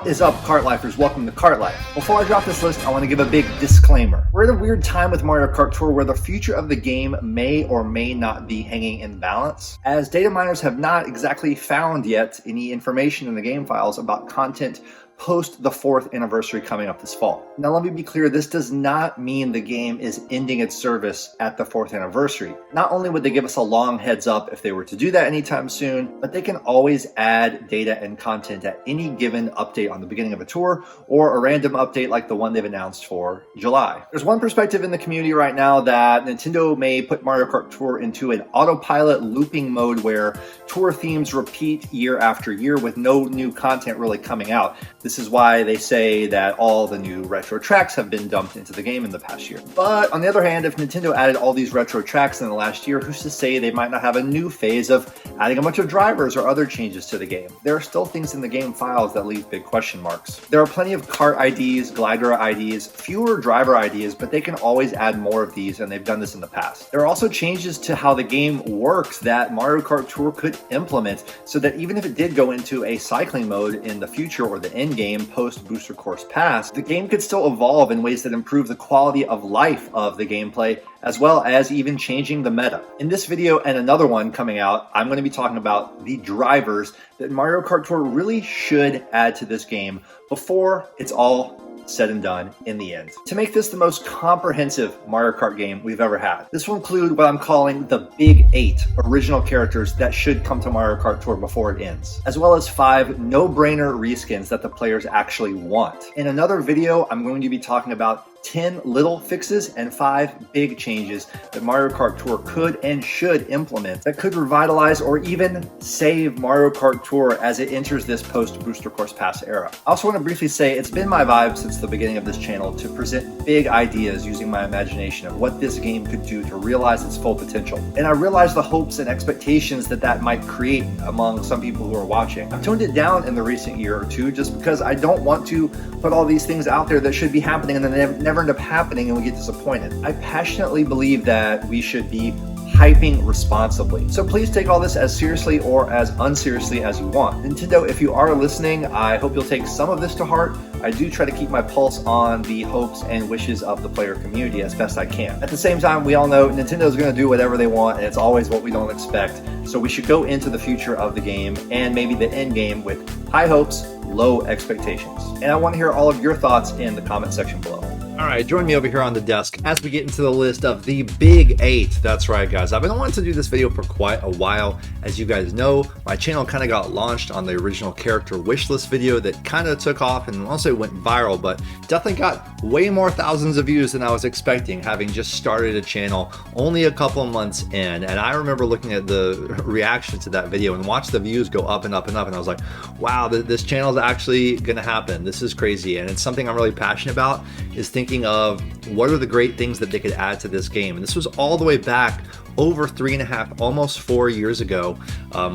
What is up, Kart Lifers? Welcome to Kart Life. Before I drop this list, I want to give a big disclaimer. We're in a weird time with Mario Kart Tour where the future of the game may or may not be hanging in balance, as data miners have not exactly found yet any information in the game files about content post the 4th anniversary coming up this fall. Now let me be clear, this does not mean the game is ending its service at the 4th anniversary. Not only would they give us a long heads up if they were to do that anytime soon, but they can always add data and content at any given update on the beginning of a tour or a random update like the one they've announced for July. There's one perspective in the community right now that Nintendo may put Mario Kart Tour into an autopilot looping mode where tour themes repeat year after year with no new content really coming out. This is why they say that all the new retro tracks have been dumped into the game in the past year. But on the other hand, if Nintendo added all these retro tracks in the last year, who's to say they might not have a new phase of adding a bunch of drivers or other changes to the game? There are still things in the game files that leave big question marks. There are plenty of kart IDs, glider IDs, fewer driver IDs, but they can always add more of these, and they've done this in the past. There are also changes to how the game works that Mario Kart Tour could implement so that even if it did go into a cycling mode in the future or the end game post Booster Course Pass, the game could still evolve in ways that improve the quality of life of the gameplay, as well as even changing the meta. In this video and another one coming out, I'm going to be talking about the drivers that Mario Kart Tour really should add to this game before it's all said and done in the end, to make this the most comprehensive Mario Kart game we've ever had. This will include what I'm calling the Big 8 original characters that should come to Mario Kart Tour before it ends, as well as 5 no-brainer reskins that the players actually want. In another video, I'm going to be talking about 10 little fixes and 5 big changes that Mario Kart Tour could and should implement that could revitalize or even save Mario Kart Tour as it enters this post-Booster Course Pass era. I also want to briefly say it's been my vibe since the beginning of this channel to present big ideas using my imagination of what this game could do to realize its full potential. And I realize the hopes and expectations that might create among some people who are watching. I've toned it down in the recent year or two just because I don't want to put all these things out there that should be happening and then they never end up happening and we get disappointed. I passionately believe that we should be hyping responsibly. So please take all this as seriously or as unseriously as you want. Nintendo, if you are listening, I hope you'll take some of this to heart. I do try to keep my pulse on the hopes and wishes of the player community as best I can. At the same time, we all know Nintendo's going to do whatever they want, and it's always what we don't expect. So we should go into the future of the game and maybe the end game with high hopes, low expectations. And I want to hear all of your thoughts in the comment section below. All right, join me over here on the desk as we get into the list of the Big 8. That's right, guys. I've been wanting to do this video for quite a while. As you guys know, my channel kind of got launched on the original character wishlist video that kind of took off and also went viral, but definitely got way more thousands of views than I was expecting, having just started a channel only a couple of months in. And I remember looking at the reaction to that video and watched the views go up and up and up, and I was like, wow, this channel is actually going to happen. This is crazy, and it's something I'm really passionate about, is thinking of what are the great things that they could add to this game. And this was all the way back over 3.5, almost 4 years ago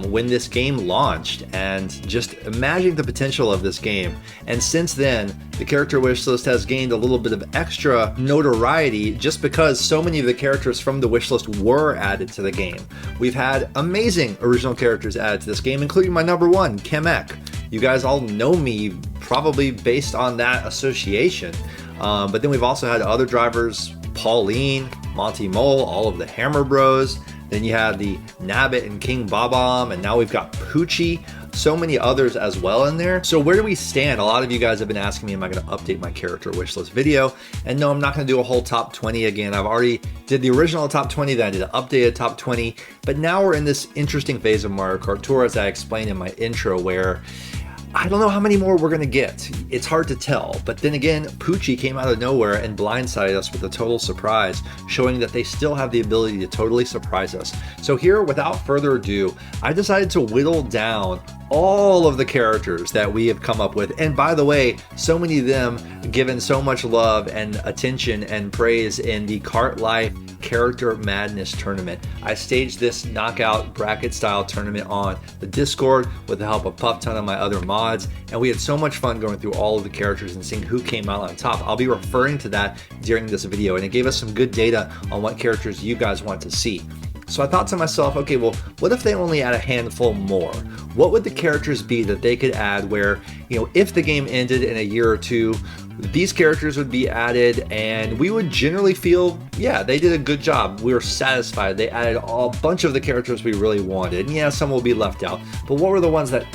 when this game launched, and just imagining the potential of this game. And since then, the character wishlist has gained a little bit of extra notoriety just because so many of the characters from the wishlist were added to the game. We've had amazing original characters added to this game, including my number one, Kamek. You guys all know me probably based on that association. But then we've also had other drivers, Pauline, Monty Mole, all of the Hammer Bros. Then you have the Nabbit and King Bob-omb, and now we've got Poochie. So many others as well in there. So where do we stand? A lot of you guys have been asking me, am I going to update my character wishlist video? And no, I'm not going to do a whole top 20 again. I've already did the original top 20, then I did an updated top 20. But now we're in this interesting phase of Mario Kart Tour, as I explained in my intro, where I don't know how many more we're going to get. It's hard to tell. But then again, Poochie came out of nowhere and blindsided us with a total surprise, showing that they still have the ability to totally surprise us. So here, without further ado, I decided to whittle down all of the characters that we have come up with. And by the way, so many of them given so much love and attention and praise in the Kart Life Character Madness tournament. I staged this knockout bracket style tournament on the Discord with the help of Puff Ton and my other mods, and we had so much fun going through all of the characters and seeing who came out on top. I'll be referring to that during this video, and it gave us some good data on what characters you guys want to see. So I thought to myself, okay, well, what if they only add a handful more? What would the characters be that they could add where, if the game ended in a year or two, these characters would be added and we would generally feel, yeah, they did a good job. We were satisfied. They added a bunch of the characters we really wanted. And yeah, some will be left out. But what were the ones that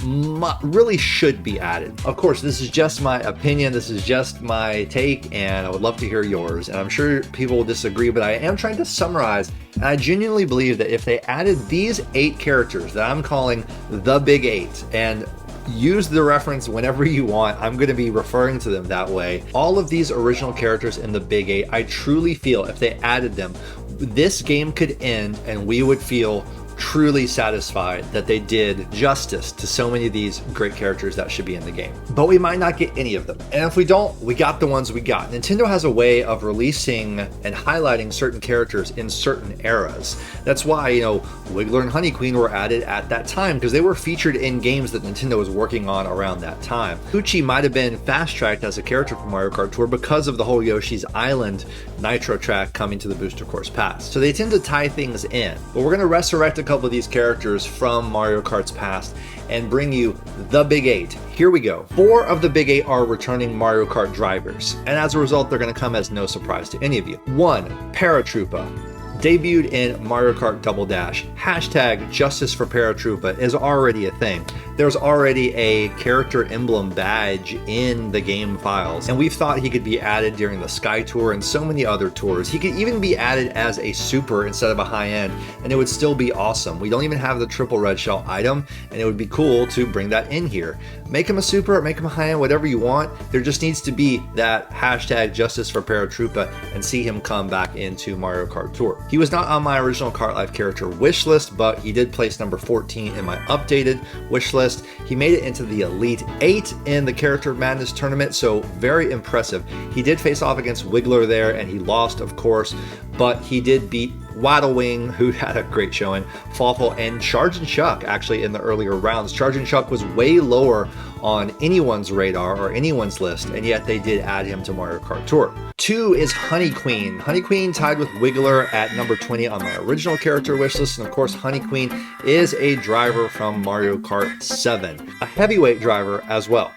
really should be added? Of course, this is just my opinion. This is just my take, and I would love to hear yours. And I'm sure people will disagree, but I am trying to summarize. And I genuinely believe that if they added these 8 characters that I'm calling the Big 8, and use the reference whenever you want, I'm going to be referring to them that way. All of these original characters in the Big 8, I truly feel if they added them, this game could end and we would feel truly satisfied that they did justice to so many of these great characters that should be in the game. But we might not get any of them. And if we don't, we got the ones we got. Nintendo has a way of releasing and highlighting certain characters in certain eras. That's why, Wiggler and Honey Queen were added at that time because they were featured in games that Nintendo was working on around that time. Poochie might have been fast-tracked as a character for Mario Kart Tour because of the whole Yoshi's Island Nitro track coming to the Booster Course Pass. So they tend to tie things in. But we're going to resurrect a couple of these characters from Mario Kart's past and bring you the Big 8. Here we go. 4 of the Big 8 are returning Mario Kart drivers, and as a result, they're going to come as no surprise to any of you. 1. Paratroopa. Debuted in Mario Kart Double Dash. Hashtag Justice for Paratroopa is already a thing. There's already a character emblem badge in the game files, and we've thought he could be added during the Sky Tour and so many other tours. He could even be added as a super instead of a high end, and it would still be awesome. We don't even have the triple red shell item, and it would be cool to bring that in here. Make him a super, make him a high end, whatever you want. There just needs to be that hashtag Justice for Paratroopa and see him come back into Mario Kart Tour. He was not on my original Kart Life character wish list, but he did place number 14 in my updated wish list. He made it into the Elite 8 in the Character Madness tournament, so very impressive. He did face off against Wiggler there, and he lost, of course, but he did beat Waddlewing, who had a great showing, Fawful, and Chargin' Chuck actually in the earlier rounds. Chargin' Chuck was way lower on anyone's radar or anyone's list, and yet they did add him to Mario Kart Tour. 2 is Honey Queen. Honey Queen tied with Wiggler at number 20 on my original character wish list, and of course Honey Queen is a driver from Mario Kart 7, a heavyweight driver as well.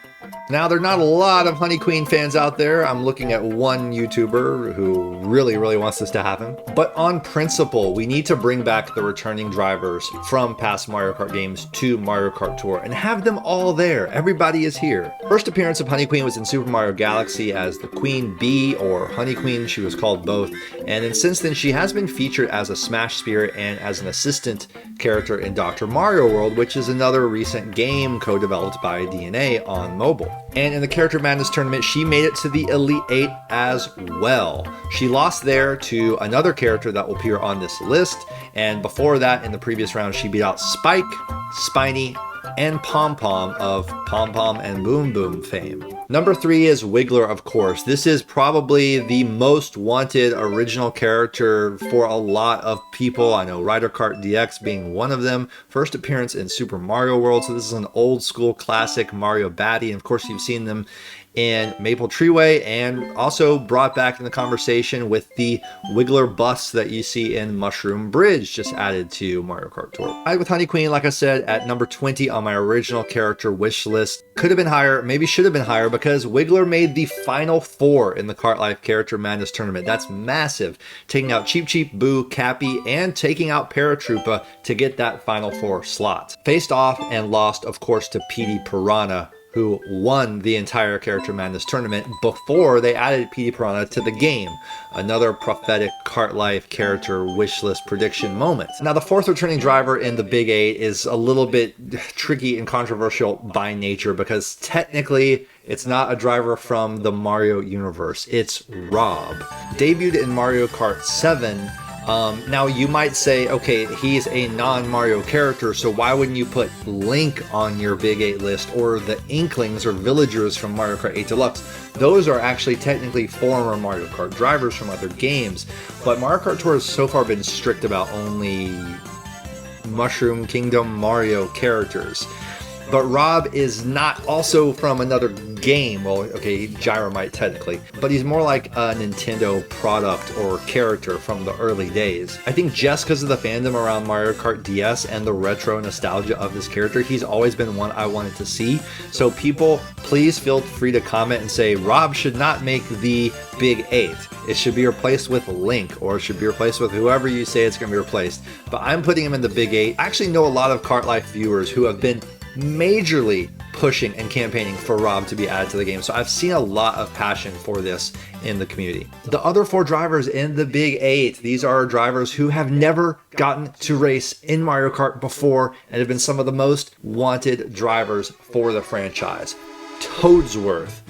Now, there are not a lot of Honey Queen fans out there. I'm looking at one YouTuber who really wants this to happen. But on principle, we need to bring back the returning drivers from past Mario Kart games to Mario Kart Tour and have them all there. Everybody is here. First appearance of Honey Queen was in Super Mario Galaxy as the Queen Bee, or Honey Queen. She was called both. And then since then, she has been featured as a Smash Spirit and as an assistant character in Dr. Mario World, which is another recent game co-developed by DNA on mobile. And in the Character Madness tournament, she made it to the Elite 8 as well. She lost there to another character that will appear on this list. And before that, in the previous round, she beat out Spike, Spiny, and Pom Pom of Pom Pom and Boom Boom fame. Number 3 is Wiggler, of course. This is probably the most wanted original character for a lot of people. I know Ryder Kart DX being one of them. First appearance in Super Mario World, so this is an old school classic Mario baddie. And of course, you've seen them in Maple Treeway, and also brought back in the conversation with the Wiggler bus that you see in Mushroom Bridge, just added to Mario Kart Tour. I with Honey Queen, like I said, at number 20 on my original character wish list. Could have been higher, maybe should have been higher, because Wiggler made the final 4 in the Kart Life Character Madness tournament. That's massive. Taking out Cheep Cheep, Boo, Cappy, and taking out Paratroopa to get that final 4 slot. Faced off and lost, of course, to Petey Piranha, who won the entire Character Madness tournament before they added Petey Piranha to the game. Another prophetic Kart Life character wishlist prediction moment. Now, the 4th returning driver in the Big 8 is a little bit tricky and controversial by nature, because technically it's not a driver from the Mario universe. It's Rob. Debuted in Mario Kart 7. Now you might say, okay, he's a non-Mario character, so why wouldn't you put Link on your Big 8 list, or the Inklings or Villagers from Mario Kart 8 Deluxe? Those are actually technically former Mario Kart drivers from other games, but Mario Kart Tour has so far been strict about only Mushroom Kingdom Mario characters. but Rob is not also from another game. Well, okay, Gyromite technically, but he's more like a Nintendo product or character from the early days. I think just because of the fandom around Mario Kart DS and the retro nostalgia of this character, he's always been one I wanted to see. So people, please feel free to comment and say Rob should not make the Big 8. It should be replaced with Link, or it should be replaced with whoever you say it's going to be replaced. But I'm putting him in the Big 8. I actually know a lot of Kart Life viewers who have been majorly pushing and campaigning for Rob to be added to the game. So I've seen a lot of passion for this in the community. The other 4 drivers in the Big 8, these are drivers who have never gotten to race in Mario Kart before and have been some of the most wanted drivers for the franchise. Toadsworth.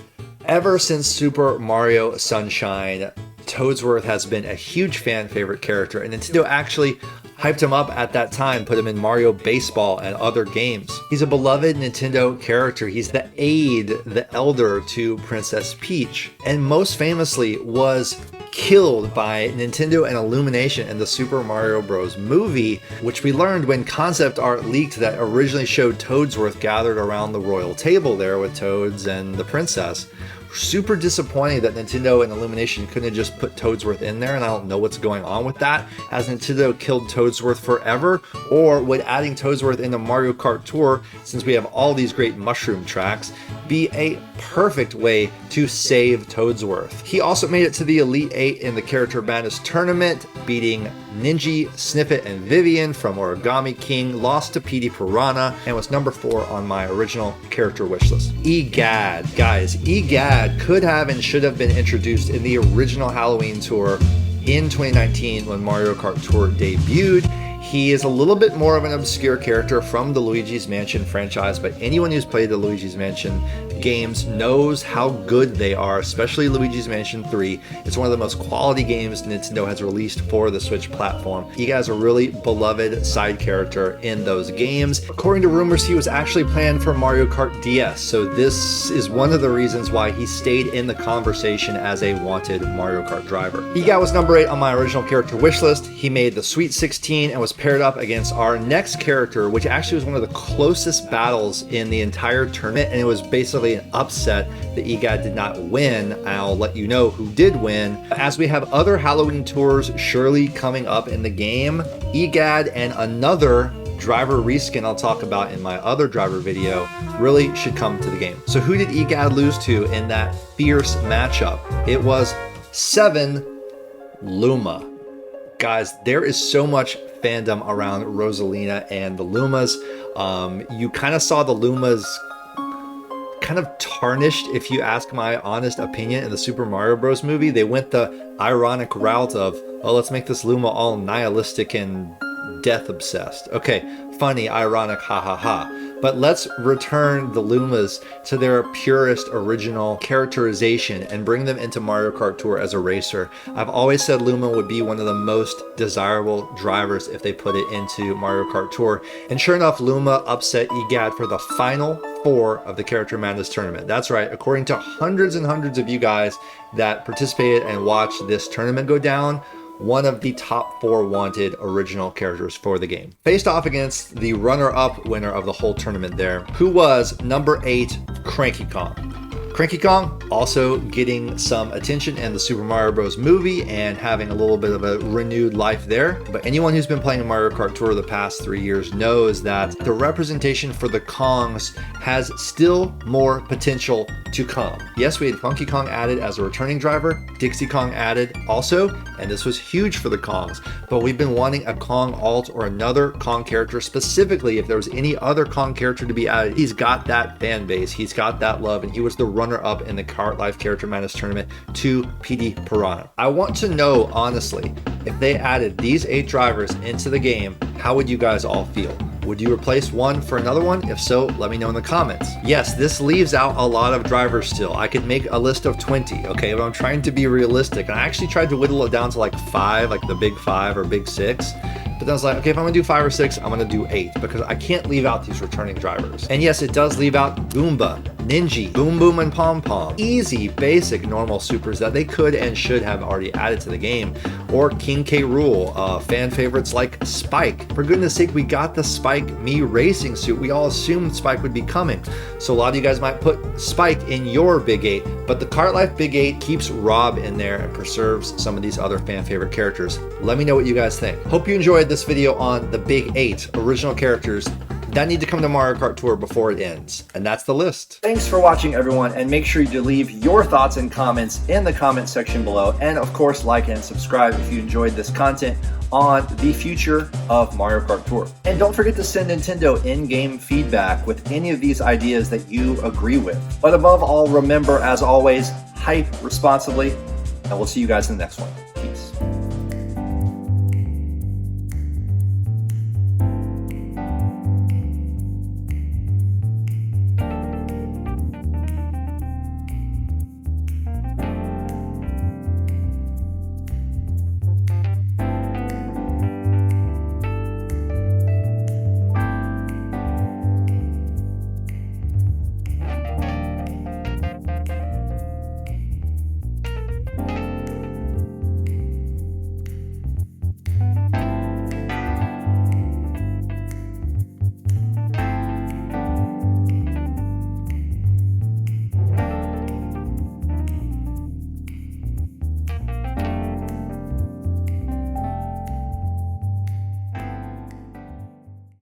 Ever since Super Mario Sunshine, Toadsworth has been a huge fan favorite character, and Nintendo actually hyped him up at that time, put him in Mario Baseball and other games. He's a beloved Nintendo character. He's the aide, the elder to Princess Peach, and most famously was killed by Nintendo and Illumination in the Super Mario Bros. Movie, which we learned when concept art leaked that originally showed Toadsworth gathered around the royal table there with Toads and the princess. Super disappointing that Nintendo and Illumination couldn't have just put Toadsworth in there, and I don't know what's going on with that. Has Nintendo killed Toadsworth forever? Or would adding Toadsworth into Mario Kart Tour, since we have all these great mushroom tracks, be a perfect way to save Toadsworth? He also made it to the Elite 8 in the Character Madness tournament, beating Ninja, Snippet, and Vivian from Origami King, lost to PD Piranha, and was number 4 on my original character wishlist. Egad. Guys, Egad could have and should have been introduced in the original Halloween tour in 2019 when Mario Kart Tour debuted. He is a little bit more of an obscure character from the Luigi's Mansion franchise, but anyone who's played the Luigi's Mansion games knows how good they are, especially Luigi's Mansion 3. It's one of the most quality games Nintendo has released for the Switch platform. He has a really beloved side character in those games. According to rumors, he was actually planned for Mario Kart DS, so this is one of the reasons why he stayed in the conversation as a wanted Mario Kart driver. Egad was number 8 on my original character wish list. He made the Sweet 16 and was paired up against our next character, which actually was one of the closest battles in the entire tournament, and it was basically an upset that Egad did not win. I'll let you know who did win. As we have other Halloween tours surely coming up in the game, Egad and another driver reskin I'll talk about in my other driver video really should come to the game. So who did Egad lose to in that fierce matchup? It was 7 Luma. Guys, there is so much fandom around Rosalina and the Lumas. You kind of saw the Lumas kind of tarnished, if you ask my honest opinion, in the Super Mario Bros. Movie. They went the ironic route of, oh, let's make this Luma all nihilistic and death obsessed. Okay, funny, ironic, ha ha ha. But let's return the Lumas to their purest original characterization and bring them into Mario Kart Tour as a racer. I've always said Luma would be one of the most desirable drivers if they put it into Mario Kart Tour. And sure enough, Luma upset Egad for the final 4 of the Character Madness tournament. That's right, according to hundreds and hundreds of you guys that participated and watched this tournament go down, one of the top 4 wanted original characters for the game. Faced off against the runner-up winner of the whole tournament there, who was number 8, Cranky Kong. Cranky Kong also getting some attention in the Super Mario Bros. Movie and having a little bit of a renewed life there. But anyone who's been playing Mario Kart Tour the past 3 years knows that the representation for the Kongs has still more potential to come. Yes, we had Funky Kong added as a returning driver, Dixie Kong added also, and this was huge for the Kongs. But we've been wanting a Kong alt or another Kong character, specifically if there was any other Kong character to be added. He's got that fan base, he's got that love, and he was the runner-up in the Kart Life Character Madness tournament to PD Piranha. I want to know, honestly, if they added these 8 drivers into the game, how would you guys all feel? Would you replace one for another one? If so, let me know in the comments. Yes, this leaves out a lot of drivers still. I could make a list of 20, okay, but I'm trying to be realistic. And I actually tried to whittle it down to like 5, like the big 5 or big 6. But then I was like, okay, if I'm gonna do 5 or 6, I'm gonna do 8 because I can't leave out these returning drivers. And yes, it does leave out Goomba, Ninja, Boom Boom, and Pom Pom. Easy, basic, normal supers that they could and should have already added to the game. Or King K. Rool, fan favorites like Spike. For goodness sake, we got the Spike Spike Me racing suit. We all assumed Spike would be coming. So a lot of you guys might put Spike in your Big 8, but the Kart Life Big 8 keeps Rob in there and preserves some of these other fan favorite characters. Let me know what you guys think. Hope you enjoyed this video on the Big 8 original characters that need to come to Mario Kart Tour before it ends. And that's the list. Thanks for watching, everyone, and make sure you leave your thoughts and comments in the comment section below. And of course, like and subscribe if you enjoyed this content on the future of Mario Kart Tour. And don't forget to send Nintendo in-game feedback with any of these ideas that you agree with. But above all, remember, as always, hype responsibly, and we'll see you guys in the next one.